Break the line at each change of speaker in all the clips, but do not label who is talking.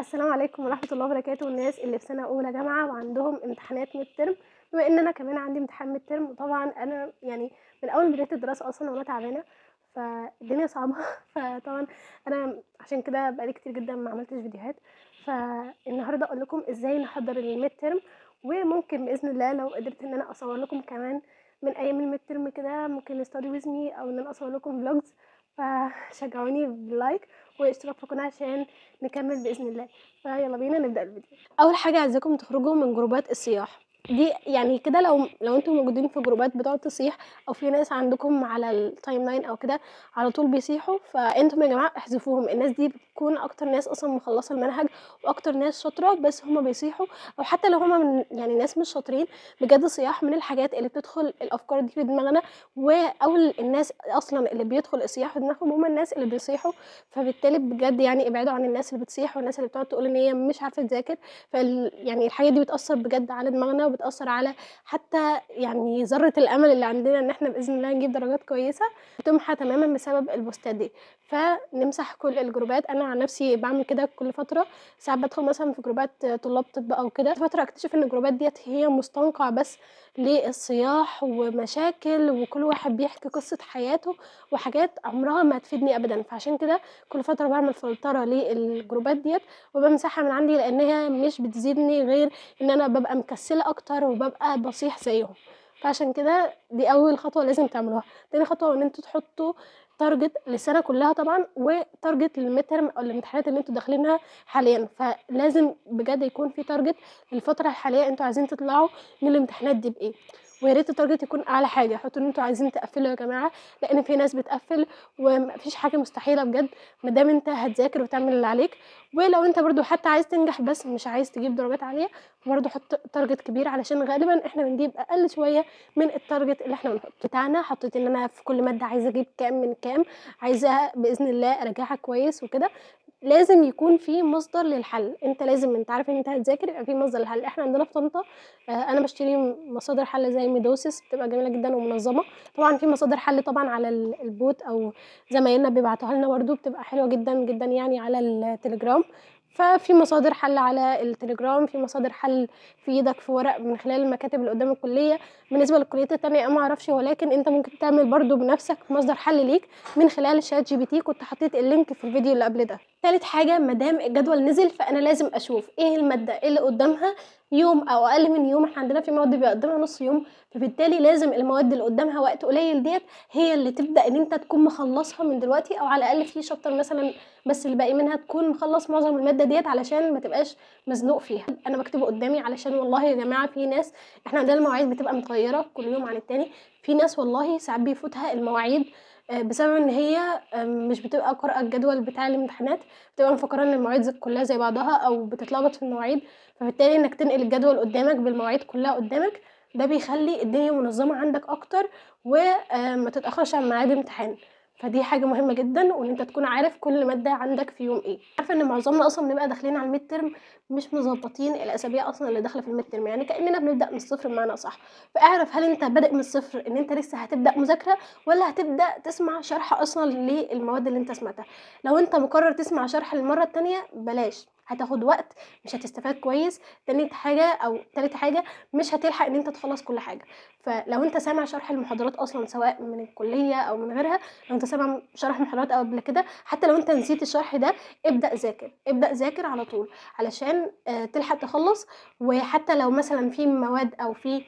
السلام عليكم ورحمة الله وبركاته. الناس اللي في سنة أولى جامعة وعندهم امتحانات ميد ترم، بما إن أنا كمان عندي امتحان ميد ترم، وطبعا أنا يعني من أول ما بداية الدراسة أصلا وأنا تعبانة، فالدنيا صعبة. فطبعا أنا عشان كده بقالي كتير جدا ما عملتش فيديوهات، فالنهاردة أقول لكم إزاي نحضر الميد ترم، وممكن بإذن الله لو قدرت إن أنا أصور لكم كمان من أيام الميد ترم كده، ممكن نستودي ويز مي أو إن أنا أصور لكم فلوجز. فشجعوني باللايك واشتراك في القناة عشان نكمل بإذن الله. فيلا بينا نبدأ الفيديو. اول حاجة عايزاكم تخرجوا من جروبات الصياح دي، يعني كده لو انتم موجودين في جروبات بتقعد تصيح، او في ناس عندكم على التايم لاين او كده على طول بيصيحوا، فانتم يا جماعه احذفوهم. الناس دي بتكون اكتر ناس اصلا مخلصه المنهج واكتر ناس شاطره، بس هم بيصيحوا. او حتى لو هم من يعني ناس مش شاطرين، بجد الصياح من الحاجات اللي بتدخل الافكار دي في دماغنا. او الناس اصلا اللي بيدخل الصياح في دماغهم هم الناس اللي بيصيحوا. فبالتالي بجد يعني ابعدوا عن الناس اللي بتصيح والناس اللي بتقعد تقول ان هي مش عارفه تذاكر. يعني الحاجات دي بتأثر بجد على دماغنا، وبتأثر على حتى يعني ذرة الأمل اللي عندنا ان احنا بإذن الله نجيب درجات كويسة، بتمحى تماما بسبب البوستات دي. فنمسح كل الجروبات. انا عن نفسي بعمل كده كل فترة، ساعات بدخل مثلا في جروبات طلاب طب او كده، فترة اكتشف ان الجروبات ديت هي مستنقع بس للصياح ومشاكل، وكل واحد بيحكي قصة حياته وحاجات عمرها ما هتفيدني ابدا. فعشان كده كل فترة بعمل فلترة للجروبات ديت وبمسحها من عندي، لان هي مش بتزيدني غير ان انا ببقى مكسله اكتر وببقى بصيح زيهم. فعشان كده دي اول خطوه لازم تعملوها. تاني خطوه ان انتوا تحطوا تارجت للسنه كلها طبعا، وتارجت للميدترم او الامتحانات اللي انتوا داخلينها حاليا. فلازم بجد يكون في تارجت للفتره الحاليه انتوا عايزين تطلعوا من الامتحانات دي بايه. ويا ريت التارجت يكون اعلى حاجه. حطوا ان انتوا عايزين تقفلوا يا جماعه، لان في ناس بتقفل ومفيش حاجه مستحيله بجد ما دام انت هتذاكر وتعمل اللي عليك. ولو انت برضو حتى عايز تنجح بس مش عايز تجيب درجات عاليه، برضو حط تارجت كبير، علشان غالبا احنا بنجيب اقل شويه من التارجت اللي احنا بنحطه بتاعنا. حطيت ان انا في كل ماده عايزه اجيب كام من كام، عايزه باذن الله اراجعها كويس وكده. لازم يكون في مصدر للحل. انت لازم انت عارف ان انت هتذاكر، يبقى في مصدر للحل. احنا عندنا في طنطا انا بشتري مصادر حل زي ميدوسس، بتبقى جميله جدا ومنظمه. طبعا في مصادر حل طبعا على البوت، او زمايلنا بيبعتوها لنا برده، بتبقى حلوه جدا جدا يعني على التليجرام. ففي مصادر حل على التليجرام، في مصادر حل في ايدك في ورق من خلال المكاتب اللي قدام الكليه. بالنسبه للكليات التانية انا ما اعرفش، ولكن انت ممكن تعمل برده بنفسك مصدر حل ليك من خلال شات جي بي تي. كنت حطيت اللينك في الفيديو اللي قبل ده. تالت حاجه، مادام الجدول نزل فانا لازم اشوف ايه الماده اللي قدامها يوم او اقل من يوم. احنا عندنا في مواد بيقدمها نص يوم، فبالتالي لازم المواد اللي قدامها وقت قليل ديت هي اللي تبدا ان انت تكون مخلصها من دلوقتي، او على الاقل في شابتر مثلا بس اللي باقي منها تكون مخلص معظم الماده ديت، علشان ما تبقاش مزنوق فيها. انا بكتبه قدامي علشان والله يا جماعه في ناس، احنا عندنا المواعيد بتبقى متغيره كل يوم عن التاني. في ناس والله ساعات بيفوتها المواعيد بسبب ان هي مش بتبقى قارئه الجدول بتاع الامتحانات، بتبقى مفكره ان المواعيد كلها زي بعضها او بتتلخبط في المواعيد. فبالتالي انك تنقل الجدول قدامك بالمواعيد كلها قدامك، ده بيخلي الدنيا منظمه عندك اكتر وما تتاخرش عن ميعاد الامتحان. فدي حاجه مهمه جدا، وان انت تكون عارف كل ماده عندك في يوم ايه. عارفه ان معظمنا اصلا بنبقى داخلين على الميد ترم مش مظبطين الاسابيع اصلا اللي داخله في الميد ترم، يعني كاننا بنبدا من الصفر بمعنى صح. فاعرف هل انت بادئ من الصفر ان انت لسه هتبدا مذاكره، ولا هتبدا تسمع شرح اصلا للمواد اللي انت سمعتها. لو انت مقرر تسمع شرح للمره التانية بلاش، هتاخد وقت، مش هتستفاد كويس. تاني حاجه او تالت حاجه، مش هتلحق ان انت تخلص كل حاجه. فلو انت سامع شرح المحاضرات اصلا سواء من الكليه او من غيرها، لو انت سامع شرح محاضرات قبل كده، حتى لو انت نسيت الشرح ده، ابدا ذاكر ابدا ذاكر على طول علشان تلحق تخلص. وحتى لو مثلا في مواد او في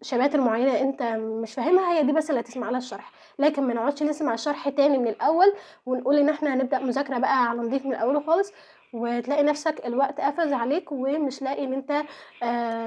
شباتر معينه انت مش فاهمها، هي دي بس اللي هتسمع لها الشرح. لكن ما نقعدش نسمع الشرح تاني من الاول ونقول ان احنا هنبدا مذاكره بقى على نضيف من الاول خالص، وتلاقي نفسك الوقت قفز عليك ومش لاقي ان انت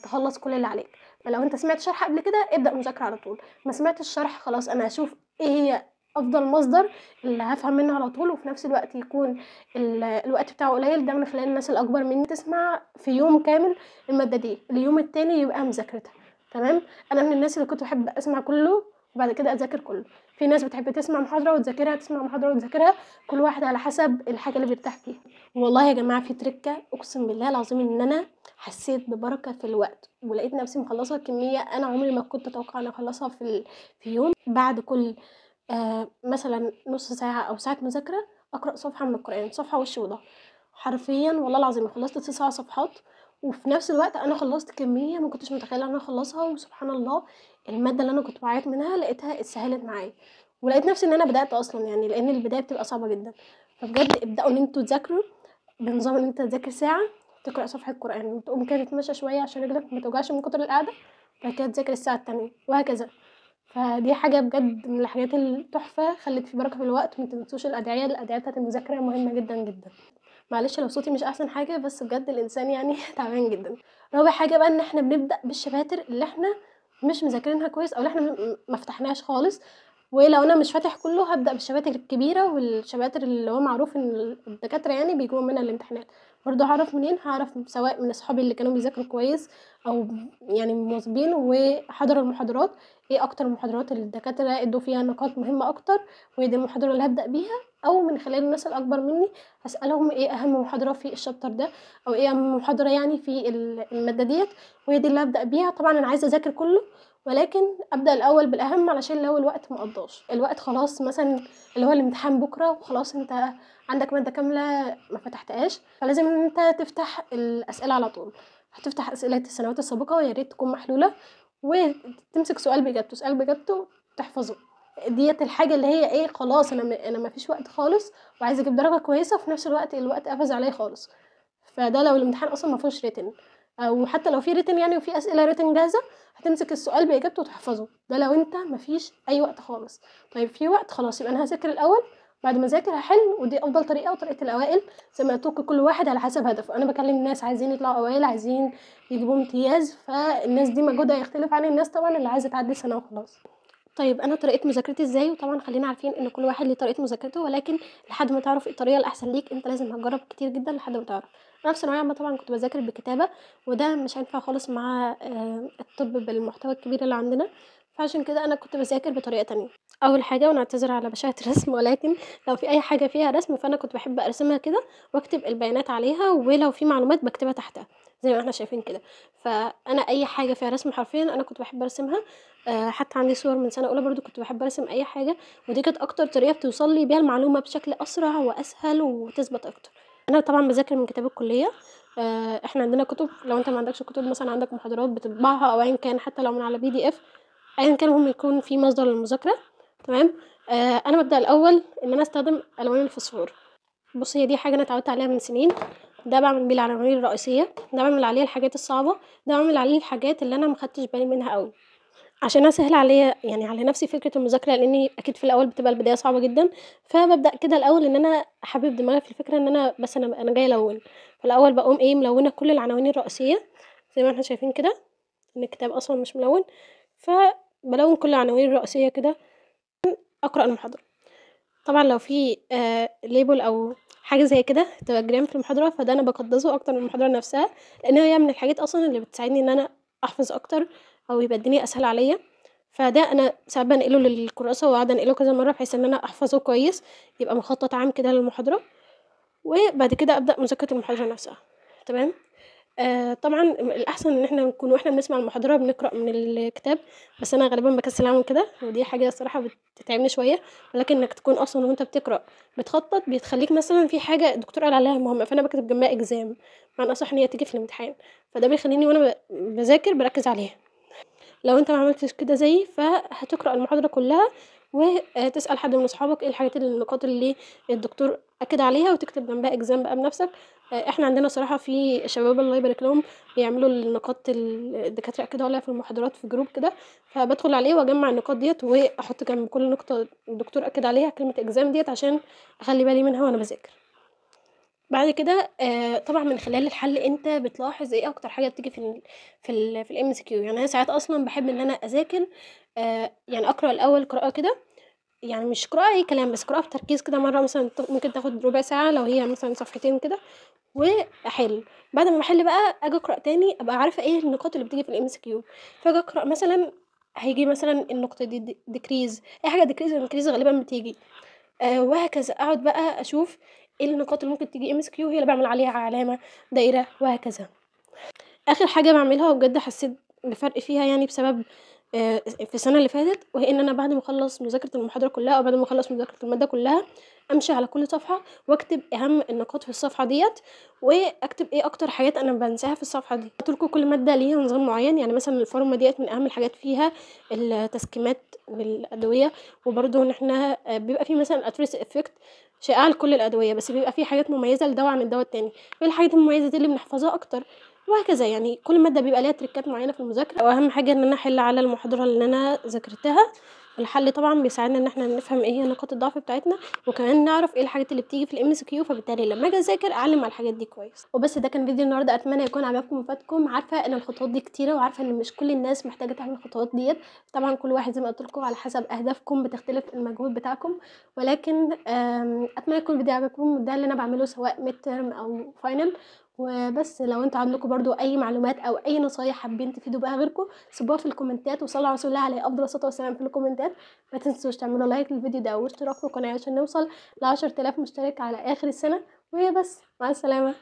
تخلص كل اللي عليك. فلو انت سمعت شرح قبل كده ابدا مذاكره على طول. ما سمعتش الشرح خلاص، انا هشوف ايه هي افضل مصدر اللي هفهم منه على طول، وفي نفس الوقت يكون الوقت بتاعه قليل. ده من خلال الناس الاكبر مني تسمع في يوم كامل الماده دي، اليوم التاني يبقى مذاكرتها. تمام. انا من الناس اللي كنت بحب اسمع كله وبعد كده اذاكر كله. في ناس بتحب تسمع محاضره وتذاكرها، تسمع محاضره وتذاكرها، كل واحد على حسب الحاجه اللي بيرتاح فيها. والله يا جماعه في تركه، اقسم بالله العظيم ان انا حسيت ببركه في الوقت، ولقيت نفسي مخلصه كميه انا عمري ما كنت اتوقع ان اخلصها في يوم. بعد كل مثلا نص ساعه او ساعه مذاكره اقرا صفحه من القران، صفحه وش وظهر. حرفيًا والله العظيم خلّصت 9 صفحات، وفي نفس الوقت أنا خلّصت كمية ما كنتش متخيلة إن أنا أخلّصها، وسبحان الله المادة اللي أنا كنت باعيط منها لقيتها اتسهلت معايا، ولقيت نفسي إن أنا بدأت أصلًا يعني، لإن البداية بتبقى صعبة جدًا. فبجد ابدأوا إن أنتم تذاكروا بنظام إن أنت تذاكر ساعة، تقرأ صفحة قرآن، وتقوم كده تتمشى شوية عشان رجلك ما توجعش من كتر القعدة، وبعد كده تذاكر الساعة التانية وهكذا. فدي حاجة بجد من الحاجات التحفة، خلّت في بركة في الوقت، وما تنسوش الأدعية بتاعة المذاكرة مهمة جدًا، جدًا. معلش لو صوتي مش أحسن حاجة، بس بجد الإنسان يعني تعبان جدًا. رابع حاجة بقى إن إحنا بنبدأ بالشباتر اللي إحنا مش مذاكرينها كويس، أو اللي إحنا ما فتحناهاش خالص، ولو أنا مش فاتح كله هابدأ بالشباتر الكبيرة، والشباتر اللي هو معروف إن الدكاترة يعني بيجيبوا منها الامتحانات. برضه هاعرف منين؟ هاعرف سواء من أصحابي اللي كانوا بيذاكروا كويس، أو يعني مواظبين وحضروا المحاضرات، إيه أكتر المحاضرات اللي الدكاترة ادّوا فيها نقاط مهمة أكتر، وهي دي المحاضرة اللي هابدأ بيها، أو من خلال الناس الأكبر مني هاسألهم إيه أهم محاضرة في الchapter ده، أو إيه أهم محاضرة يعني في المادة ديّة، وهي دي اللي هابدأ بيها. طبعًا أنا عايزة أذاكر كلّه، ولكن أبدأ الأول بالأهم علشان لو الوقت ما قضّاش، الوقت خلاص مثلًا اللي هو الامتحان بُكرة وخلاص أنت عندك مادة كاملة ما فتحتهاش، فلازم إن أنت تفتح الأسئلة على طول، هتفتح أسئلة السنوات السابقة ويا ريت تكون محلولة، وتمسك سؤال بإجابته، سؤال بإجابته تحفظه. ديّة الحاجة اللي هي إيه، خلاص أنا ما فيش وقت خالص، وعايزة أجيب درجة كويسة، وفي نفس الوقت قفز عليَّ خالص. فده لو الامتحان أصلًا ما فيهوش written، أو حتى لو في written يعني وفي أسئلة written جاهزة، هتمسك السؤال بإجابته وتحفظه، ده لو أنت ما فيش أي وقت خالص. طيب في وقت، خلاص يبقى أنا هاذاكر الأول، بعد ما أذاكر هاحل، ودي أفضل طريقة وطريقة الأوائل، زي ما قُلت لكم كل واحد على حسب هدفه. أنا باكلم ناس عايزين يطلعوا أوائل، عايزين يجيبوا امتياز، فالناس دي مجهودها هيختلف عن الناس طبعًا اللي عايزة تعدّي سنة وخلاص. طيب أنا طريقة مذاكرتي إزاي؟ وطبعًا خلّينا عارفين إن كل واحد ليه طريقة مذاكرته، ولكن لحد ما تعرف إيه الطريقة الأحسن ليك، أنت لازم هتجرّب كتير جدًا لحد ما تعرف. أنا في ثانوية عامة طبعًا كنت باذاكر بالكتابة، وده مش هينفع خالص مع الطب بالمحتوى الكبير اللي عندنا، فعشان كده أنا كنت باذاكر بطريقة تانية. أول حاجة، ونعتذر على بشاعة الرسم، ولكن لو في أي حاجة فيها رسم فأنا كنت باحب أرسمها كده، واكتب البيانات عليها، ولو في معلومات باكتبها تحتها زي ما إحنا شايفين كده. فأنا أي حاجة فيها رسم حرفيًا أنا كنت باحب أرسمها. حتى عندي صور من سنة أولى برضه كنت باحب أرسم أي حاجة، ودي كانت أكتر طريقة بتوصل لي بيها المعلومة بشكل أسرع وأسهل وتثبت أكتر. أنا طبعًا باذاكر من كتاب الكلية. إحنا عندنا كُتب، لو أنت ما عندكش كُتب مثلًا عندك محاضرات بتطبعها أو أيًا كان، حتى لو من على PDF، أيًا كان المهم يكون في مصدر للمذاكرة، تمام. أنا بابدأ الأول إن أنا أستخدم ألوان الفوسفور. بُص، هي دي حاجة أنا اتعودت عليها من سنين، ده باعمل بيه العناوين الرئيسية، ده باعمل عليه الحاجات الصعبة، ده باعمل عليه الحاجات اللي أنا ما خدتش بالي منها أوي. عشان أسهِّل عليَّ يعني على نفسي فكرة المذاكرة، لإني أكيد في الأول بتبقى البداية صعبة جدًا، فبابدأ كده الأول إن أنا أحبِّب دماغي في الفكرة إن أنا بس أنا جاية ألوِّن. فالأول باقوم إيه، ملوِّنة كل العناوين الرئيسية زي ما إحنا شايفين كده، إن الكتاب أصلًا مش ملوِّن، فبالوِّن كل العناوين الرئيسية كده، أقرأ المحاضرة. طبعًا لو في label أو حاجة زي كده تبقى في المحاضرة، فده أنا باقدّسه أكتر من المحاضرة نفسها، لإن هي من الحاجات أصلًا اللي بتساعدني إن أنا أحفظ أكتر، أو يبقى الدنيا أسهل عليَّ. فده أنا ساعات بانقله للكراسة واقعد أنقله كذا مرّة بحيث إن أنا أحفظه كويس، يبقى مخطط عام كده للمحاضرة، وبعد كده أبدأ مذاكرة المحاضرة نفسها، تمام. طبعًا الأحسن إن إحنا نكون وإحنا بنسمع المحاضرة بنقرأ من الكتاب، بس أنا غالبًا باكسّل أعمل كده، ودي حاجة الصراحة بتتعبني شوية، ولكن إنك تكون أصلًا وأنت بتقرأ بتخطّط، بتخلّيك مثلًا في حاجة الدكتور قال عليها مهمة، فأنا باكتب جنبها exam، بمعنى أصح إن هي تيجي في الامتحان، فده بيخلّيني وأنا باذاكر باركّز عليها. لو أنت ما عملتش كده زيي، فهتقرأ المحاضرة كلّها، تسأل حد من أصحابك إيه الحاجات النقاط اللي الدكتور أكّد عليها، وتكتب جنبها exam بقى بنَفْسك. إحنا عندنا صراحة في شباب الله يبارك لهم بيعملوا النقاط الدكاترة أكّدوا عليها في المحاضرات في group كده، فبادخل عليه وأجمّع النقاط ديّة، وأحُط جنب كل نقطة الدكتور أكّد عليها كلمة exam ديّة عشان أخلّي بالي منها وأنا باذاكر. بعد كده طبعًا من خلال الحل أنت بتلاحظ إيه أكتر حاجة بتيجي في الMCQ. يعني أنا ساعات أصلًا باحب إن أنا أذاكر، يعني أقرأ الأول قراءة كده، يعني مش قراءة أي كلام، بس قراءة بتركيز كده مرّة مثلًا ممكن تاخد ربع ساعة لو هي مثلًا صفحتين كده، وأحِل. بعد ما باحِل بقى آجي أقرأ تاني أبقى عارفة إيه النقاط اللي بتيجي في الMCQ، فآجي أقرأ مثلًا هييجي مثلًا النقطة دي decrease، أي حاجة decrease increase غالبًا بتيجي. وهكذا، أقعد بقى أشوف إيه النقاط اللي ممكن تيجي MCQ، هي اللي باعمل عليها علامة، دايرة، وهكذا. آخر حاجة باعملها وبجد حسيت بفرق فيها يعني بسبب في السنة اللي فاتت، وهي إن أنا بعد ما أخلّص مذاكرة المحاضرة كلّها، أو بعد ما أخلّص مذاكرة المادة كلّها، امشي على كل صفحه واكتب اهم النقاط في الصفحه ديت، واكتب ايه اكتر حاجات انا بنساها في الصفحه دي. قلت لكم كل ماده ليها نظام معين، يعني مثلا الفورمه ديت من اهم الحاجات فيها التسكيمات للادويه، وبرده ان احنا بيبقى في مثلا اتريس افكت شائعه لكل الادويه، بس بيبقى في حاجات مميزه لدواء عن الدواء التاني، ايه الحاجات المميزه دي اللي بنحفظها اكتر، وهكذا. يعني كل ماده بيبقى ليها تريكات معينه في المذاكره، واهم حاجه ان انا احل على المحاضره اللي انا ذاكرتها. الحل طبعا بيساعدنا ان احنا نفهم ايه هي نقاط الضعف بتاعتنا، وكمان نعرف ايه الحاجات اللي بتيجي في الام سي كيو، فبالتالي لما اجي اذاكر اعلم على الحاجات دي كويس. وبس ده كان فيديو النهارده، اتمنى يكون عجبكم وفادكم. عارفه ان الخطوات دي كتيره، وعارفه ان مش كل الناس محتاجه تعمل الخطوات ديت، طبعا كل واحد زي ما قلت لكم على حسب اهدافكم بتختلف المجهود بتاعكم، ولكن اتمنى يكون الفيديو عجبكم. ده اللي انا بعمله سواء ميد ترم او فاينل. وبس لو انتوا عندكم برضو اي معلومات او اي نصايح حابين تفيدوا بها غيركم، سيبوها في الكومنتات، وصلوا على رسول الله عليه افضل الصلاه والسلام في الكومنتات. ما تنسوش تعملوا لايك للفيديو ده واشتراك في القناه عشان نوصل ل 10,000 مشترك على اخر السنه. وهي بس، مع السلامه.